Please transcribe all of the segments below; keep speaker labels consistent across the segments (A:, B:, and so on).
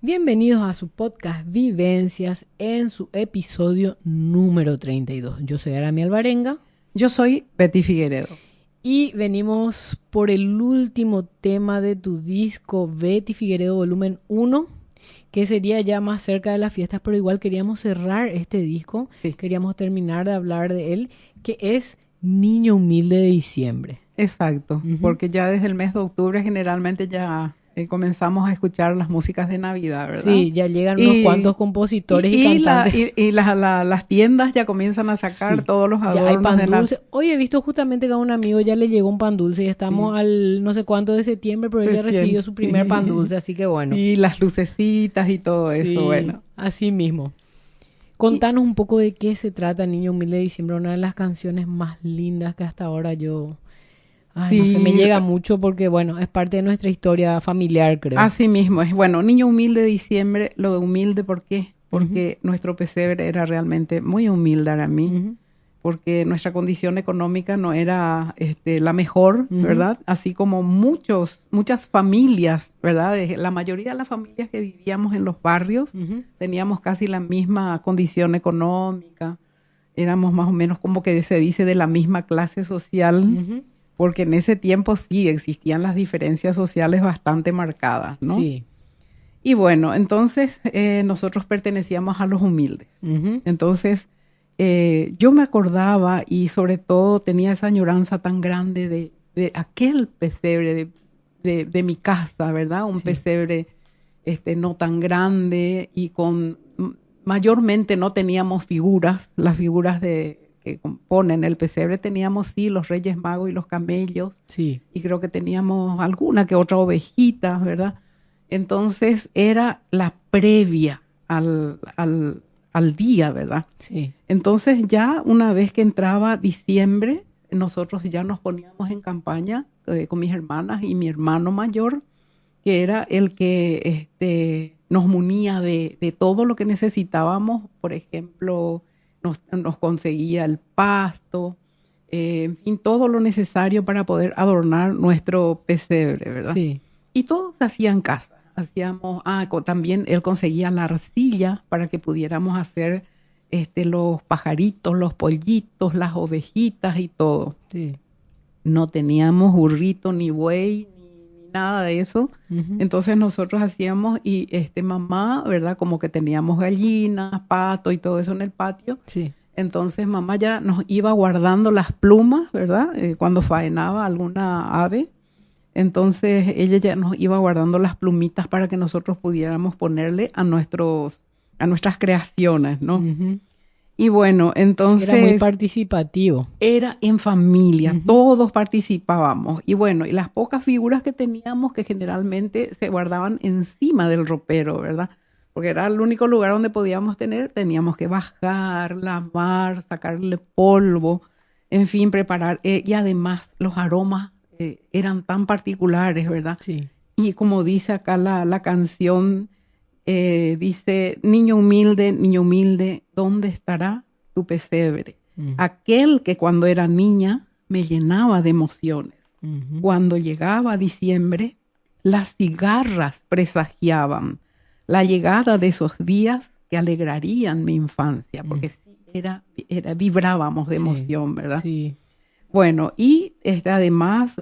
A: Bienvenidos a su podcast Vivencias en su episodio número 32. Yo soy Arami Alvarenga.
B: Yo soy Betty Figueredo.
A: Y venimos por el último tema de tu disco Betty Figueredo volumen 1, que sería ya más cerca de las fiestas, pero igual queríamos cerrar este disco.
B: Sí.
A: Queríamos terminar de hablar de él, que es Niño Humilde de Diciembre.
B: Exacto, porque ya desde el mes de octubre generalmente ya comenzamos a escuchar las músicas de Navidad, ¿verdad?
A: Sí, ya llegan unos cuantos compositores y cantantes.
B: Las tiendas ya comienzan a sacar todos los adornos
A: ya hay pan
B: de
A: dulce. Hoy he visto justamente que a un amigo ya le llegó un pan dulce y estamos al no sé cuánto de septiembre, pero ella recibió su primer pan dulce, así que bueno.
B: Sí, las lucecitas y todo eso, bueno.
A: Así mismo. Contanos un poco de qué se trata Niño Humilde de Diciembre, una de las canciones más lindas que hasta ahora yo... Ay, no sé, me llega mucho porque, bueno, es parte de nuestra historia familiar, creo.
B: Así mismo es. Bueno, Niño Humilde de Diciembre, lo de humilde, ¿por qué? Porque nuestro pesebre era realmente muy humilde a mí, porque nuestra condición económica no era la mejor, ¿verdad? Así como muchas familias, ¿verdad? La mayoría de las familias que vivíamos en los barrios teníamos casi la misma condición económica, éramos más o menos como que se dice de la misma clase social, porque en ese tiempo sí existían las diferencias sociales bastante marcadas, ¿no?
A: Sí.
B: Y bueno, entonces nosotros pertenecíamos a los humildes. Entonces yo me acordaba y sobre todo tenía esa añoranza tan grande de aquel pesebre de mi casa, ¿verdad? Un pesebre no tan grande y mayormente no teníamos figuras, las figuras que componen el pesebre. Teníamos sí los Reyes Magos y los camellos.
A: Sí.
B: Y creo que teníamos alguna que otra ovejita, ¿verdad? Entonces era la previa al día, ¿verdad?
A: Sí.
B: Entonces ya una vez que entraba diciembre, nosotros ya nos poníamos en campaña con mis hermanas y mi hermano mayor, que era el que nos munía de todo lo que necesitábamos. Por ejemplo, nos conseguía el pasto, en fin, todo lo necesario para poder adornar nuestro pesebre, ¿verdad?
A: Sí.
B: Y todo se hacía en casa. También él conseguía la arcilla para que pudiéramos hacer los pajaritos, los pollitos, las ovejitas y todo.
A: Sí.
B: No teníamos burrito, ni buey, ni nada de eso. Entonces nosotros hacíamos, y mamá, ¿verdad? Como que teníamos gallinas, pato y todo eso en el patio.
A: Sí.
B: Entonces mamá ya nos iba guardando las plumas, ¿verdad? Cuando faenaba alguna ave. Entonces ella ya nos iba guardando las plumitas para que nosotros pudiéramos ponerle a nuestras creaciones, ¿no? Y bueno, entonces...
A: Era muy participativo.
B: Era en familia, todos participábamos. Y bueno, y las pocas figuras que teníamos, que generalmente se guardaban encima del ropero, ¿verdad? Porque era el único lugar donde podíamos teníamos que bajar, lavar, sacarle polvo, en fin, preparar. Y además los aromas eran tan particulares, ¿verdad?
A: Sí.
B: Y como dice acá la canción, dice, niño humilde, ¿dónde estará tu pesebre? Aquel que cuando era niña me llenaba de emociones. Cuando llegaba diciembre, las cigarras presagiaban la llegada de esos días que alegrarían mi infancia, porque sí, vibrábamos de emoción, ¿verdad?
A: Sí.
B: Bueno, y además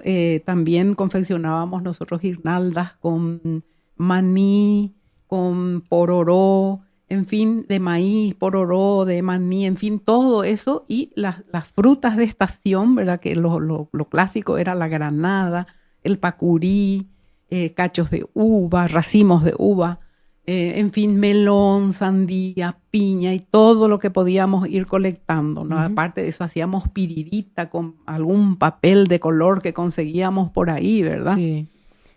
B: también confeccionábamos nosotros guirnaldas con maní, con pororó, en fin, de maíz, pororó, de maní, en fin, todo eso. Y las frutas de estación, ¿verdad? Que lo clásico era la granada, el pacurí, cachos de uva, racimos de uva, en fin, melón, sandía, piña y todo lo que podíamos ir colectando, ¿no? Aparte de eso, hacíamos piridita con algún papel de color que conseguíamos por ahí, ¿verdad?
A: Sí.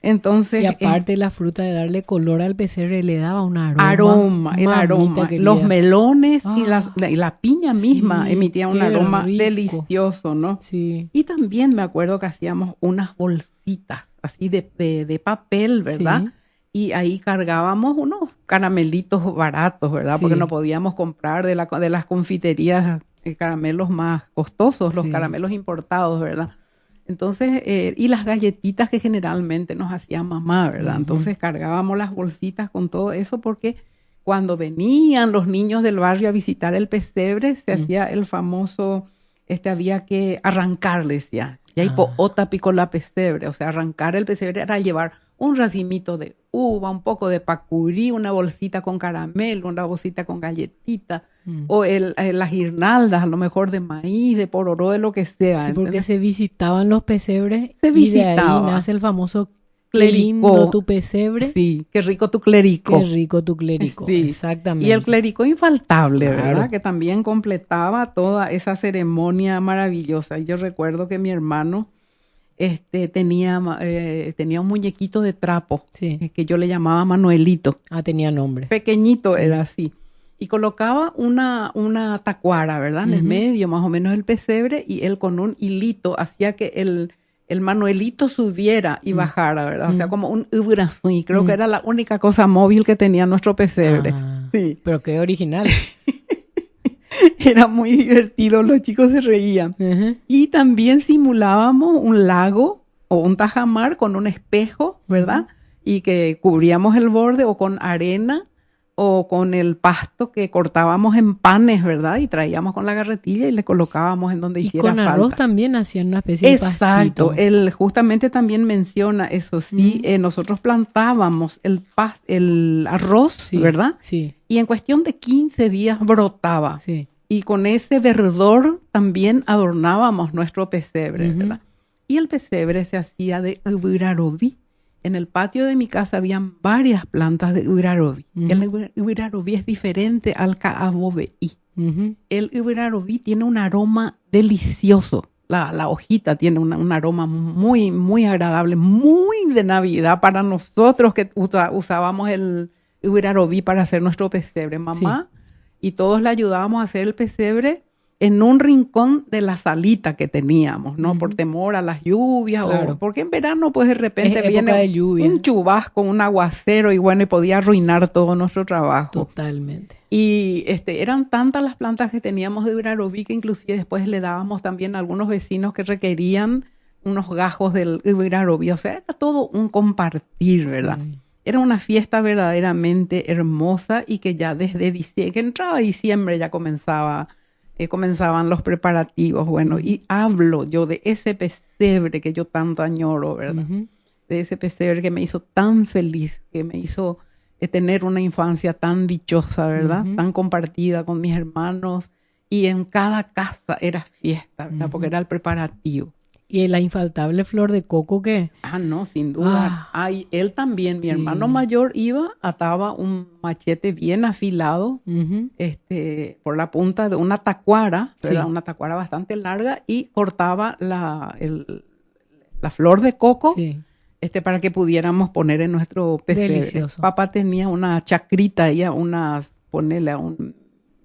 B: Entonces,
A: y aparte la fruta de darle color al pesebre le daba un
B: el
A: aroma.
B: aroma.
A: Querida.
B: Los melones y la piña misma
A: sí,
B: emitía un
A: qué
B: aroma
A: rico.
B: delicioso, ¿no?
A: Sí.
B: Y también me acuerdo que hacíamos unas bolsitas así de papel, ¿verdad?
A: Sí.
B: Y ahí cargábamos unos caramelitos baratos, ¿verdad?
A: Sí.
B: Porque no podíamos comprar de las confiterías caramelos más costosos, los
A: Sí.
B: caramelos importados, ¿verdad? Entonces, y las galletitas que generalmente nos hacía mamá, ¿verdad?
A: Ujú.
B: Entonces cargábamos las bolsitas con todo eso porque cuando venían los niños del barrio a visitar el pesebre, se hacía el famoso, había que arrancarles ya. Y ahí po
A: Ah,
B: ota picó la pesebre, o sea, arrancar el pesebre era llevar un racimito de uva, un poco de pacurí, una bolsita con caramelo, una bolsita con galletita,
A: mm.
B: o las guirnaldas, a lo mejor de maíz, de pororó, de lo que sea,
A: Sí, porque
B: ¿entendés?
A: se visitaban los pesebres
B: Se
A: y de ahí
B: visitaba.
A: nace el famoso qué lindo
B: Clericó,
A: tu pesebre,
B: sí, qué rico tu
A: qué
B: clericó.
A: rico tu clérigo.
B: Sí, y el
A: Exactamente.
B: clericó infaltable, ¿verdad?
A: Claro.
B: Que también completaba toda esa ceremonia maravillosa. Yo recuerdo que mi hermano tenía un muñequito de trapo
A: Sí.
B: que yo le llamaba Manuelito.
A: Ah, tenía nombre.
B: Pequeñito era
A: Mm.
B: así. Y colocaba una tacuara, ¿verdad? En el
A: Ujú.
B: medio, más o menos el pesebre, y él con un hilito hacía que el Manuelito subiera y
A: Mm.
B: bajara, ¿verdad? O sea,
A: Mm.
B: como un y creo que
A: Mm.
B: era la única cosa móvil que tenía nuestro pesebre.
A: Ah,
B: Sí,
A: pero qué original.
B: era muy divertido, los chicos se reían.
A: Ujú.
B: Y también simulábamos un lago o un tajamar con un espejo, ¿verdad?
A: Ujú.
B: Y que cubríamos el borde o con arena o con el pasto que cortábamos en panes, ¿verdad? Y traíamos con la garretilla y le colocábamos en donde
A: Y
B: hiciera
A: con arroz
B: falta.
A: también hacían una especie de
B: Exacto,
A: pastito.
B: él justamente también menciona eso, sí, nosotros plantábamos el arroz,
A: Sí,
B: ¿verdad?
A: sí,
B: Y en cuestión de 15 días brotaba.
A: sí.
B: Y con ese verdor también adornábamos nuestro pesebre,
A: Ujú.
B: ¿verdad? Y el pesebre se hacía de ubiraroví. En el patio de mi casa habían varias plantas de ubiraroví.
A: Ujú.
B: El ubiraroví es diferente al caabobeí.
A: Ujú.
B: El ubiraroví tiene un aroma delicioso. La hojita tiene un aroma muy, muy agradable, muy de Navidad para nosotros que usábamos el ubiraroví para hacer nuestro pesebre. Mamá y todos le ayudábamos a hacer el pesebre en un rincón de la salita que teníamos, ¿no? Por
A: Ujú.
B: temor a las lluvias
A: Claro.
B: o porque en verano pues de
A: Es
B: repente
A: época
B: viene
A: de lluvia.
B: un chubasco, un aguacero y bueno, y podía arruinar todo nuestro trabajo.
A: Totalmente.
B: Y eran tantas las plantas que teníamos de Uraroví que inclusive después le dábamos también a algunos vecinos que requerían unos gajos del Uraroví. O sea, era todo un compartir, ¿verdad?
A: Sí.
B: Era una fiesta verdaderamente hermosa y que ya desde diciembre, que entraba diciembre ya comenzaban los preparativos. Bueno, y hablo yo de ese pesebre que yo tanto añoro, ¿verdad?
A: Ujú.
B: De ese pesebre que me hizo tan feliz, que me hizo tener una infancia tan dichosa, ¿verdad?
A: Ujú.
B: Tan compartida con mis hermanos. Y en cada casa era fiesta, ¿verdad? Porque era el preparativo.
A: Y la infaltable flor de coco que...
B: Ah, no, sin duda.
A: Ah,
B: Ay, él también, mi
A: sí.
B: hermano mayor iba, ataba un machete bien afilado
A: Ujú.
B: por la punta de una tacuara, ¿verdad?
A: Sí.
B: Una tacuara bastante larga y cortaba la flor de coco.
A: Sí.
B: Para que pudiéramos poner en nuestro pesebre.
A: Delicioso.
B: Papá tenía una chacrita ahí ponele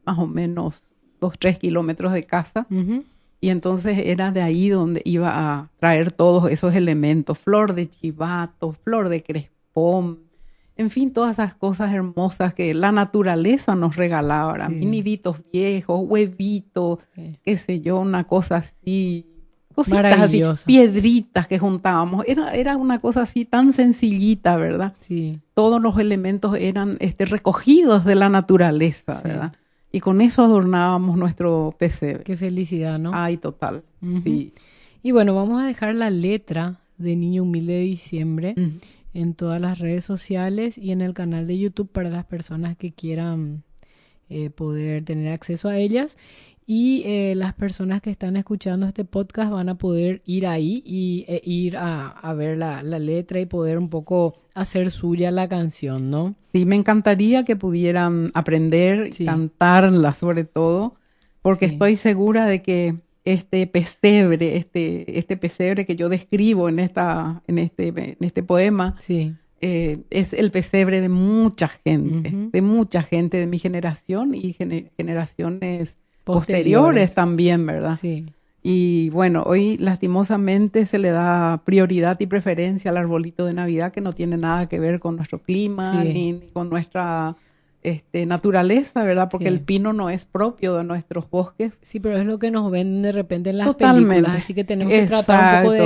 B: más o menos 2-3 kilómetros de casa.
A: Ujú.
B: Y entonces era de ahí donde iba a traer todos esos elementos. Flor de chivato, flor de crespón. En fin, todas esas cosas hermosas que la naturaleza nos regalaba. ¿Verdad?
A: Sí.
B: Niditos viejos, huevitos,
A: Sí.
B: qué sé yo, una cosa así. Cositas así,
A: Maravilloso.
B: piedritas que juntábamos. Era una cosa así tan sencillita, ¿verdad?
A: Sí.
B: Todos los elementos eran recogidos de la naturaleza,
A: Sí.
B: ¿verdad? Y con eso adornábamos nuestro pesebre.
A: Qué felicidad, ¿no?
B: Ay, total.
A: Ujú.
B: Sí.
A: Y bueno, vamos a dejar la letra de Niño Humilde de Diciembre
B: Ujú.
A: en todas las redes sociales y en el canal de YouTube para las personas que quieran poder tener acceso a ellas. Y las personas que están escuchando este podcast van a poder ir ahí e ir a ver la letra y poder un poco hacer suya la canción, ¿no?
B: Sí, me encantaría que pudieran aprender,
A: Sí.
B: cantarla sobre todo, porque
A: Sí.
B: estoy segura de que este pesebre, este pesebre que yo describo en este poema,
A: Sí.
B: es el pesebre de mucha gente,
A: Ujú.
B: de mi generación y generaciones posteriores también, ¿verdad?
A: Sí.
B: Y bueno, hoy lastimosamente se le da prioridad y preferencia al arbolito de Navidad que no tiene nada que ver con nuestro clima
A: Sí.
B: ni con nuestra naturaleza, ¿verdad? Porque
A: Sí.
B: el pino no es propio de nuestros bosques.
A: Sí, pero es lo que nos ven de repente en las
B: Totalmente.
A: películas, así que tenemos que tratar un poco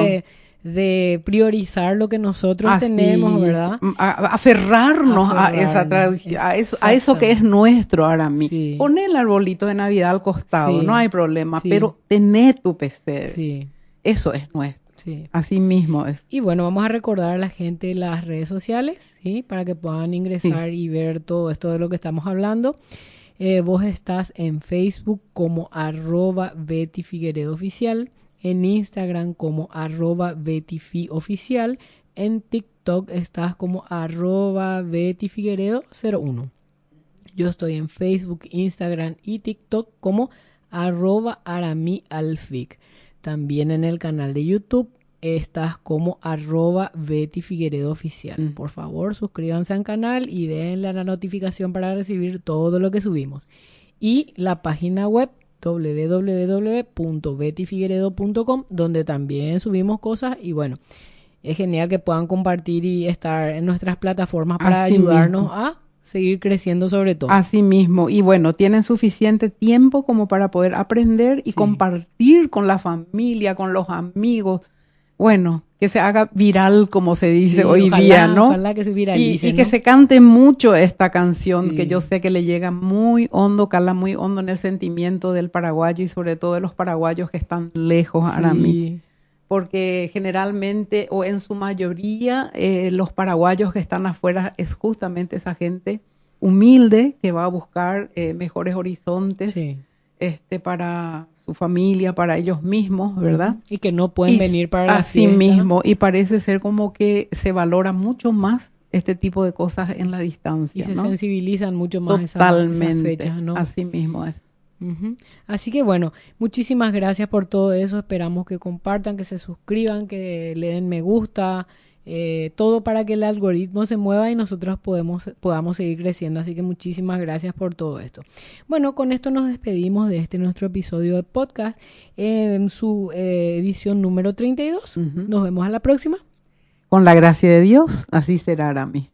A: de priorizar lo que nosotros tenemos,
B: Así,
A: ¿verdad?
B: aferrarnos a esa
A: Aferrarnos,
B: tradición, a eso que es
A: exactamente.
B: nuestro, Aramí.
A: Sí,
B: Pon el arbolito de Navidad al costado, no
A: sí,
B: hay problema,
A: sí,
B: pero tené tu pesebre.
A: sí,
B: Eso es nuestro.
A: sí.
B: Así mismo es.
A: Y bueno, vamos a recordar a la gente las redes sociales, ¿sí? Para que puedan
B: Sí.
A: ingresar y ver todo esto de lo que estamos hablando. Vos estás en Facebook como @Betty Figueredo Oficial, en Instagram como @Betty Fi Oficial, en TikTok estás como @Betty Figueredo 01. Yo estoy en Facebook, Instagram y TikTok como @AramiAlfic. También en el canal de YouTube estás como @Betty Figueredo Oficial. Por favor, suscríbanse al canal y denle a la notificación para recibir todo lo que subimos. Y la página web www.bettyfigueredo.com, donde también subimos cosas y bueno, es genial que puedan compartir y estar en nuestras plataformas para
B: Así
A: ayudarnos
B: mismo.
A: a seguir creciendo sobre todo.
B: Así mismo. Y bueno, tienen suficiente tiempo como para poder aprender y
A: Sí.
B: compartir con la familia, con los amigos. Bueno, que se haga viral, como se dice
A: Sí,
B: hoy
A: ojalá,
B: día, ¿no?
A: ojalá que se viralice,
B: Y que
A: ¿no?
B: se cante mucho esta canción,
A: Sí.
B: que yo sé que le llega muy hondo, cala muy hondo en el sentimiento del paraguayo y sobre todo de los paraguayos que están lejos ahora mí.
A: Sí,
B: Porque generalmente o en su mayoría los paraguayos que están afuera es justamente esa gente humilde que va a buscar mejores horizontes
A: sí.
B: para su familia, para ellos mismos, ¿verdad?
A: Y que no pueden
B: Y
A: venir para la
B: así
A: fiesta.
B: mismo, y parece ser como que se valora mucho más este tipo de cosas en la
A: Y
B: distancia,
A: se
B: ¿no?
A: sensibilizan mucho más esas
B: Totalmente,
A: fechas, ¿no?
B: así mismo es.
A: Ujú. Así que bueno, muchísimas gracias por todo eso. Esperamos que compartan, que se suscriban, que le den me gusta, todo para que el algoritmo se mueva y nosotros podamos seguir creciendo. Así que muchísimas gracias por todo esto. Bueno, con esto nos despedimos de nuestro episodio de podcast en su edición número 32.
B: Ujú.
A: Nos vemos a la próxima.
B: Con la gracia de Dios, así será, Arami.